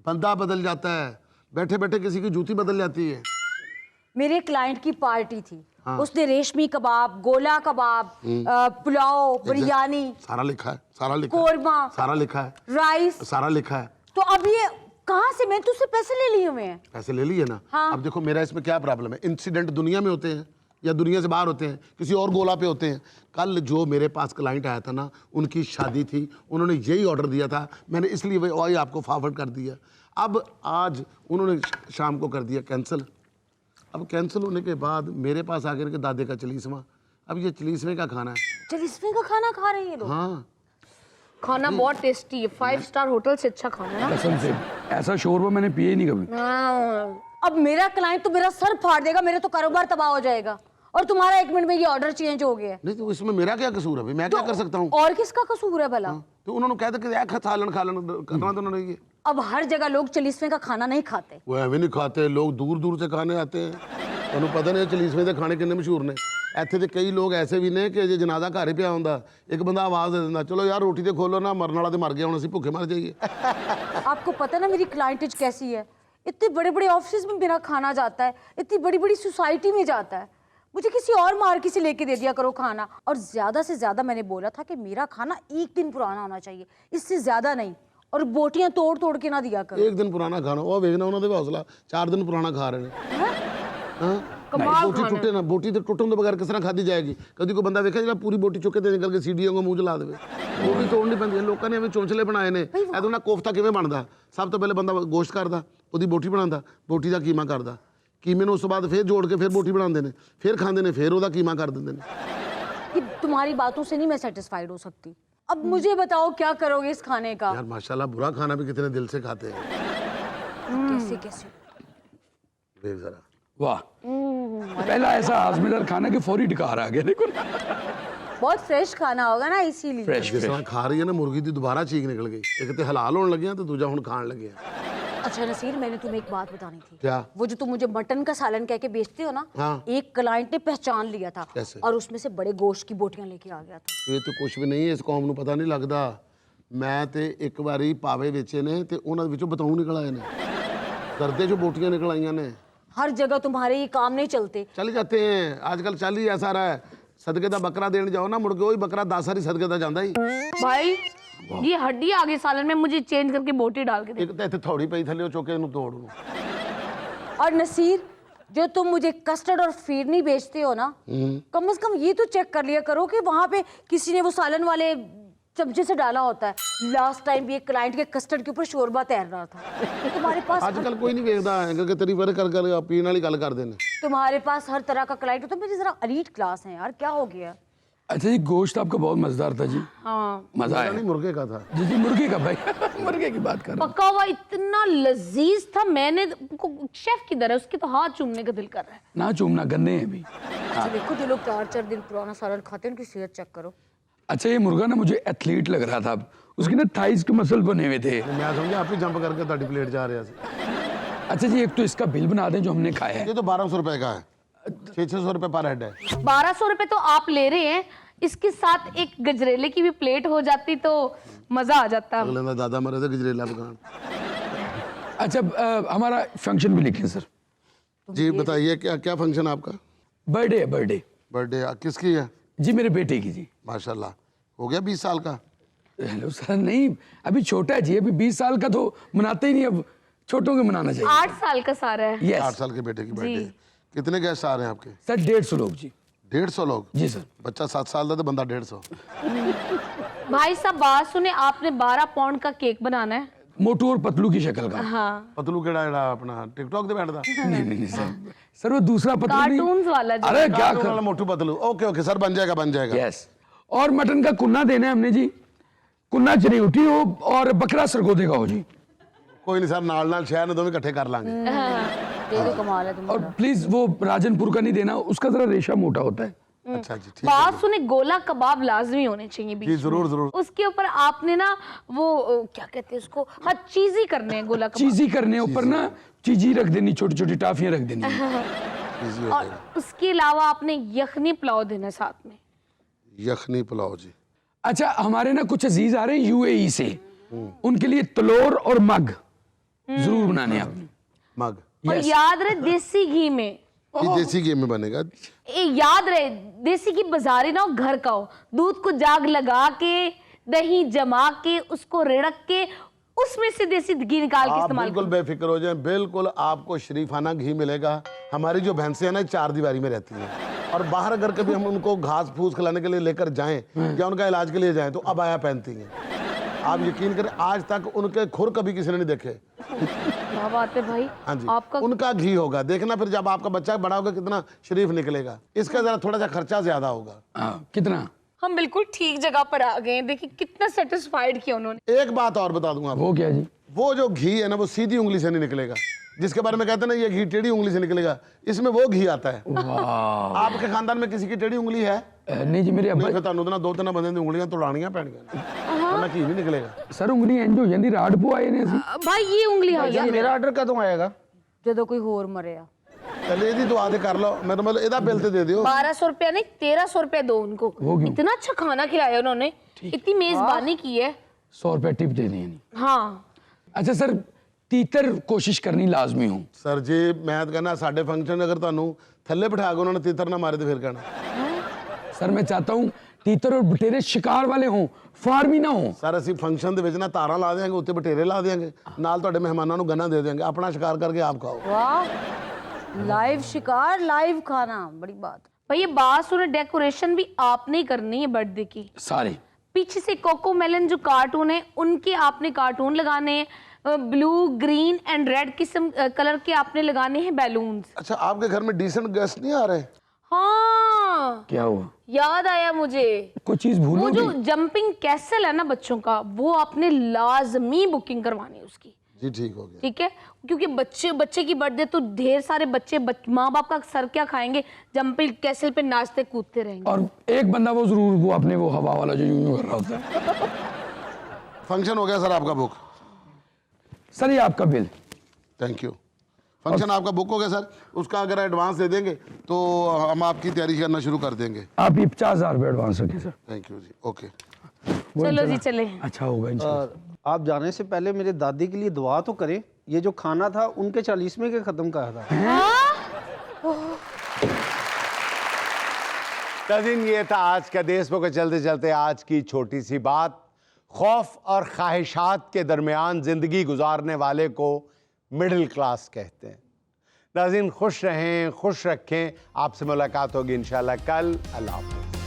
बंदा बदल जाता है, बैठे बैठे किसी की जूती बदल जाती है। मेरे क्लाइंट की पार्टी थी, उसने रेशमी कबाब, गोला कबाब, पुलाव, बिरयानी, सारा लिखा है, सारा लिखा है, कोरमा, सारा लिखा है, राइस, सारा लिखा है। तो अब ये कहाँ से? मैं तुझसे पैसे ले लिए हुए हैं। पैसे ले लिए ना। हाँ। अब देखो मेरा इसमें क्या प्रॉब्लम है, इंसिडेंट दुनिया में होते हैं या दुनिया से बाहर होते हैं, किसी और गोला पे होते हैं। कल जो मेरे पास क्लाइंट आया था ना, उनकी शादी थी, उन्होंने यही ऑर्डर दिया था, मैंने इसलिए वही आपको फॉरवर्ड कर दिया। अब आज उन्होंने शाम को कर दिया कैंसिल। अब कैंसिल होने के बाद मेरे पास आगे इनके दादे का चलीसवा, अब ये चलीसवे का खाना है। चल इसमें का खाना खा रहे हैं ये लोग। हाँ खाना बहुत टेस्टी है, 5 स्टार होटल से अच्छा खाना है। कसम से ऐसा शोरबा मैंने पिया ही नहीं कभी। अब मेरा क्लाइंट तो मेरा सर फाड़ देगा, मेरा तो कारोबार तबाह हो जाएगा, और तुम्हारा 1 मिनट में ये ऑर्डर चेंज हो गया है। नहीं तो इसमें मेरा क्या कसूर है भाई, मैं क्या कर सकता हूँ? और किसका कसूर है भला? तो उन्होंने कहा था कि सालन खालन करना तो उन्होंने ये, अब हर जगह लोग चलीसवें का खाना नहीं खाते। वो भी नहीं खाते, लोग दूर दूर से खाने आते हैं। ਤੁਹਾਨੂੰ ਪਤਾ ਨਹੀਂ ਚਲੀਸਵੇਂ ਦੇ ਖਾਣੇ ਕਿੰਨੇ ਮਸ਼ਹੂਰ ਨੇ ਇੱਥੇ ਤੇ ਕਈ ਲੋਕ ਐਸੇ ਵੀ ਨੇ ਕਿ ਜੇ ਜਨਾਜ਼ਾ ਘਰ ਹੀ ਪਿਆ ਹੁੰਦਾ ਇੱਕ ਬੰਦਾ ਆਵਾਜ਼ ਦੇ ਦਿੰਦਾ ਚਲੋ ਯਾਰ ਰੋਟੀ ਤੇ ਖੋਲੋ ਨਾ, ਮਰਨ ਵਾਲਾ ਤੇ ਮਰ ਗਿਆ, ਹੁਣ ਅਸੀਂ ਭੁੱਖੇ ਮਰ ਜਾਈਏ। आपको पता है ना मेरी क्लाइंटेज कैसी है? इतने बड़े बड़े ऑफिस में मेरा खाना जाता है, इतनी बड़ी बड़ी सोसाइटी में जाता है, मुझे किसी और मार्केट से लेके दे दिया करो खाना। और ज्यादा से ज्यादा मैंने बोला था कि मेरा खाना 1 दिन पुराना होना चाहिए, इससे ज्यादा नहीं, और बोटियां तोड़ तोड़ के ना दिया करो। ਇੱਕ ਦਿਨ ਪੁਰਾਣਾ ਖਾਣਾ ਉਹ ਵੇਖਣਾ ਉਹਨਾਂ ਦੇ ਹੌਸਲਾ, 4 ਦਿਨ ਪੁਰਾਣਾ ਖਾ ਰਹੇ ਨੇ। ਹਾਂ ਬੋਟੀ ਟੁੱਟੇ ਨਾ, ਬੋਟੀ ਤੇ ਟੁੱਟਣ ਤੋਂ ਬਗੈਰ ਕਿਸ ਤਰ੍ਹਾਂ ਖਾਧੀ ਜਾਏਗੀ? ਕਦੀ ਕੋਈ ਬੰਦਾ ਵੇਖਿਆ ਜਿਹੜਾ ਪੂਰੀ ਬੋਟੀ ਚੁੱਕ ਕੇ ਤੇ ਨਿਕਲ ਕੇ ਸੀਡੀਆਂ ਨੂੰ ਮੂੰਹ 'ਚ ਲਾ ਦੇਵੇ? ਉਹ ਵੀ ਤੋੜਨੀ ਪੈਂਦੀ ਹੈ। ਲੋਕਾਂ ਨੇ ਐਵੇਂ ਚੌਂਚਲੇ ਬਣਾਏ ਨੇ। ਇਹਦੋਂ ਨਾ ਕੋਫਤਾ ਕਿਵੇਂ ਬਣਦਾ? ਸਭ ਤੋਂ ਪਹਿਲੇ ਬੰਦਾ ਗੋਸ਼ਤ ਕਰਦਾ, ਉਹਦੀ ਬੋਟੀ ਬਣਾਉਂਦਾ, ਬੋਟੀ ਦਾ ਕੀਮਾ ਕਰਦਾ, ਕੀਮੇ ਨੂੰ ਉਸ ਤੋਂ ਬਾਅਦ ਫਿਰ ਜੋੜ ਕੇ ਫਿਰ ਬੋਟੀ ਬਣਾਉਂਦੇ ਨੇ, ਫਿਰ ਖਾਂਦੇ ਨੇ, ਫਿਰ ਉਹਦਾ ਕੀਮਾ ਕਰ ਦਿੰਦੇ ਨੇ। कि तुम्हारी बातों से नहीं मैं सेटिस्फाइड हो सकती। अब मुझे बताओ क्या करोगे इस खाने का? यार माशाल्लाह बुरा खाना भी कितने दिल से खाते हैं। कैसे कैसे? देख जरा, वाह, पहला ऐसा हाजमेदार खाना कि फौरी डकार आ गया। देखो ना, बहुत फ्रेश खाना होगा ना, इसीलिए। फ्रेश जिस तरह खा रही है ना मुर्गी दी दोबारा चीख निकल गई। एक तो हलाल होने लगे हैं तो दूजा हुन खान लगे हैं। अच्छा नसीर, मैंने तुम्हें एक बात बतानी थी। क्या? वो जो तुम मुझे मटन का सालन कह के बेचते हो ना, हाँ। एक क्लाइंट ने पहचान लिया था, कैसे? और उसमें से बड़े गोश्त की बोटियां लेके आ गया था। ये तो कुछ भी नहीं है, इस कौम ਨੂੰ ਪਤਾ ਨਹੀਂ ਲੱਗਦਾ। ਮੈਂ ਤੇ ਇੱਕ ਵਾਰੀ ਪਾਵੇ ਵੇਚੇ ਨੇ ਤੇ ਉਹਨਾਂ ਦੇ ਵਿੱਚੋਂ ਬਤਾਉ ਨਿਕਲ ਆਏ ਨੇ, ਦਰਦੇ ਜੋ ਬੋਟੀਆਂ ਨਿਕਲ ਆਈਆਂ ਨੇ। हर जगह तुम्हारे ये काम नहीं चलते। चल जाते हैं आजकल, चल ही ऐसा रहा है। सदके दा बकरा देने जाओ ना, मुड़ के वही बकरा 10 सारी सदके दा जांदा ही। भाई ये हड्डी आ गई सालन में, मुझे चेंज करके बोटी डाल के दे। एक तो इत्थे थोड़ी पई थल्ले चौके नु तोड़ नु। और नसीर, जो तुम मुझे कस्टर्ड और फिरनी बेचते हो ना, कम से कम ये तो चेक कर लिया करो कि वहां पे किसी ने वो सालन वाले चमचे से डाला होता है। लास्ट टाइम भी एक क्लाइंट के कस्टर्ड के ऊपर शोरबा तैर रहा था। तुम्हारे पास आजकल कोई नहीं वेखदा है क्योंकि तेरी बारे कर पीने वाली गल करदे ने। तुम्हारे पास हर तरह का क्लाइंट हो, तो मेरी जरा एलीट क्लास है यार, क्या हो गया? अच्छा जी, गोश्त आपका बहुत मजेदार था जी। हाँ मजा आया। नहीं मुर्गे का था। जी जी, मुर्गे का भाई मुर्गे की बात कर रहा हूं। पका हुआ इतना लजीज था, मैंने शेफ किधर है, उसके तो हाथ चूमने का दिल कर रहा है। ना चूमना, गन्ने हैं अभी। अच्छा देखो, जो लोग 4-4 दिन पुराना सालन खाते हैं उनकी सेहत चेक करो। अच्छा, ये मुर्गा ना मुझे एथलीट लग रहा था। उसके ना थाइस के मसल बने हुए थे। मैं समझा आप ही जंप करके ताड़ी प्लेट जा रहे थे। अच्छा जी, एक तो इसका बिल बना दें जो हमने खाया है। ये तो 1200 रुपए का है, 600 रुपए पर हेड है। 1200 रुपए तो आप ले रहे हैं, इसके साथ एक गजरेले की भी प्लेट हो जाती तो मजा आ जाता। अगले दिन दादा मरे थे गजरेला दुकान। अच्छा, हमारा फंक्शन भी लिखें सर। जी बताइए, क्या क्या फंक्शन आपका? बर्थडे है, बर्थडे। बर्थडे किसकी है? जी मेरे बेटे की जी। माशाल्लाह, हो गया 20 साल का? हेलो सर, नहीं अभी छोटा है जी, अभी 20 साल का तो मनाते ही नहीं, अब छोटों के मनाना चाहिए। 8 साल का सारा है। 8 यस साल के बेटे की बर्थडे। कितने गेस्ट आ रहे हैं आपके? सर, 150 लोग जी। 150 लोग? जी सर। बच्चा 7 साल का तो बंदा 150। भाई साहब बात सुने, आपने 12 पाउंड का केक बनाना है। मोटू और पतलू की शक्ल का। हाँ पतलू केड़ा जेड़ा अपना टिकटॉक दे बैठदा? नहीं नहीं नहीं सर, सर वो दूसरा पतलू नहीं। कार्टून्स वाला जो। अरे क्या कार्टून कर। वाला Motu Patlu. Okay okay sir, बन जाएगा बन जाएगा। यस। और मटन का कुन्ना देना है हमने जी, कुन्ना चनेउटी हो और बकरा सरगोदे का हो जी। कोई नहीं सर, नाल नाल शहर ने दोवें इकट्ठे कर लांगे। ये तो कमाल है और तुम्हारा। प्लीज वो राजनपुर का नहीं देना, उसका जरा रेशा मोटा होता है। अच्छा जी ठीक है। बात सुने, गोला कबाब लाजमी होने चाहिए बीच जी में। जरूर जरूर। उसके ऊपर आपने ना वो क्या कहते हैं उसको, हाँ चीज़ी करने हैं गोला कबाब। चीजी करने ऊपर ना चीजी रख देनी, छोटी छोटी टाफियां रख देनी। इजी हो और जाएगा। उसके अलावा आपने यखनी पुलाव देना है साथ में। यखनी पुलाव जी। अच्छा, हमारे ना कुछ अजीज आ रहे हैं यूएई से, उनके लिए तलोर और मग जरूर बनाने हैं आपने। मग। और याद रहे देसी घी में। ये देसी घी में बनेगा। याद रहे, देसी घी बाजारी ना हो, घर का हो। दूध को जाग लगा के, दही जमा के, उसको रिड़क के, उसमें से देसी घी निकाल के आप इस्तेमाल बिल्कुल करो। बेफिक्र हो जाएं, बिल्कुल आपको शरीफाना घी मिलेगा। हमारी जो भैंसें हैं ना, 4 दीवारी में रहती हैं, और बाहर अगर कभी हम उनको घास फूस खिलाने के लिए लेकर जाएं या उनका इलाज के लिए जाएं तो अबाया पहनती हैं। आप यकीन करें, आज तक उनके खुर कभी किसी ने नहीं देखे। क्या बात है भाई। हाँ जी, आपका उनका घी होगा। देखना फिर जब आपका बच्चा बड़ा होगा कितना शरीफ निकलेगा। इसका जरा थोड़ा सा खर्चा ज्यादा होगा। कितना? हम बिल्कुल ठीक जगह पर आ गए। देखिए कितना सेटिस्फाइड किया उन्होंने। एक बात और बता दूंगा आपको, वो क्या जी? वो जो घी है ना, वो सीधी उंगली से नहीं निकलेगा, जिसके बारे में कहते हैं ना ये घी टेढ़ी उंगली से निकलेगा, इसमें वो घी आता है। आपके खानदान में किसी की टेढ़ी उंगली है? नहीं जी, मेरे अब्बा नहीं, तो ना 2-3 बंदे दी उंगलियां तोड़ानियां पैण गए, वरना घी नहीं निकलेगा। सर उंगली इंज हो जाती, राड़ पो आए ने सी। भाई ये उंगली आ गया। मेरा ऑर्डर कदों आएगा? ਜਦੋਂ ਕੋਈ ਹੋਰ ਮਰਿਆ। चल ਇਹਦੀ दुआ ਤੇ कर लो, मैं तो मतलब ਇਹਦਾ बिल ਤੇ दे दियो। 1200 रुपया नहीं 1300 रुपया दो उनको। इतना अच्छा खाना खिलाया उन्होंने, इतनी मेजबानी की है। 100 रुपए टिप दे देनी। हाँ अच्छा सर, तीतर कोशिश करनी लाजमी हो। सर जी मैं तो कहना ਸਾਡੇ फंक्शन अगर ਤੁਹਾਨੂੰ ਥੱਲੇ ਬਿਠਾ ਕੇ ਉਹਨਾਂ ਨੇ ਤੀਤਰ ਨਾ ਮਾਰੇ ਤੇ ਫਿਰ ਕਹਿਣਾ। सर मैं चाहता हूँ तीतर और बटेरे शिकार वाले हों, फार्मी ना हो। सर ਅਸੀਂ फंक्शन ਦੇ ਵਿੱਚ ਨਾ ਤਾਰਾਂ ਲਾ ਦੇਾਂਗੇ, ਉੱਤੇ ਬਟੇਰੇ ਲਾ ਦੇਾਂਗੇ, ਨਾਲ ਤੁਹਾਡੇ ਮਹਿਮਾਨਾਂ ਨੂੰ ਗੰਨਾ ਦੇ ਦੇਾਂਗੇ, ਆਪਣਾ शिकार करके आप खाओ। वाह, लाइव शिकार, लाइव खाना, बड़ी बात। भाई ये बात सुने, डेकोरेशन भी आपने ही करनी है बर्थडे की। सारे पीछे से कोको मेलन जो कार्टून है उनके आपने कार्टून लगाने हैं, ब्लू ग्रीन एंड रेड किस्म कलर के आपने लगाने हैं बैलून्स। अच्छा आपके घर में डिसेंट गेस्ट नहीं आ रहे? हाँ क्या हुआ? याद आया मुझे, कोई चीज वो भूलो जो जंपिंग कैसल है ना बच्चों का, वो आपने लाजमी बुकिंग करवानी है उसकी। जी ठीक हो गया। ठीक है, क्योंकि बच्चे की बर्थडे तो ढेर सारे बच्चे माँ बाप का सर क्या खाएंगे, जंपिंग कैसल पे नाचते कूदते रहेंगे। और एक बंदा वो जरूर, वो अपने वो हवा वाला जो यूं कर रहा होता है। फंक्शन हो गया सर आपका बुक? सर ये आपका बिल। Thank you. फंक्शन आपका बुक हो गया सर, उसका अगर एडवांस दे देंगे तो हम आपकी तैयारी करना शुरू कर देंगे। आप ये 50,000 रुपये एडवांस रखें सर। थैंक यू जी। ओके। चलो जी चले। अच्छा होगा इंशाल्लाह। आप जाने से पहले मेरे दादी के लिए दुआ तो करें। ये जो खाना था उनके 40वें के खत्म कहा था। नाज़रीन ये था आज का देशमुख के चलते चलते आज की छोटी सी बात। खौफ और ख्वाहिशात के दरमियान ज़िंदगी गुजारने वाले को मिडिल क्लास कहते हैं। नाज़रीन खुश रहें, खुश रखें। आपसे मुलाकात होगी इंशाल्लाह कल। अल्लाह हाफ़िज़।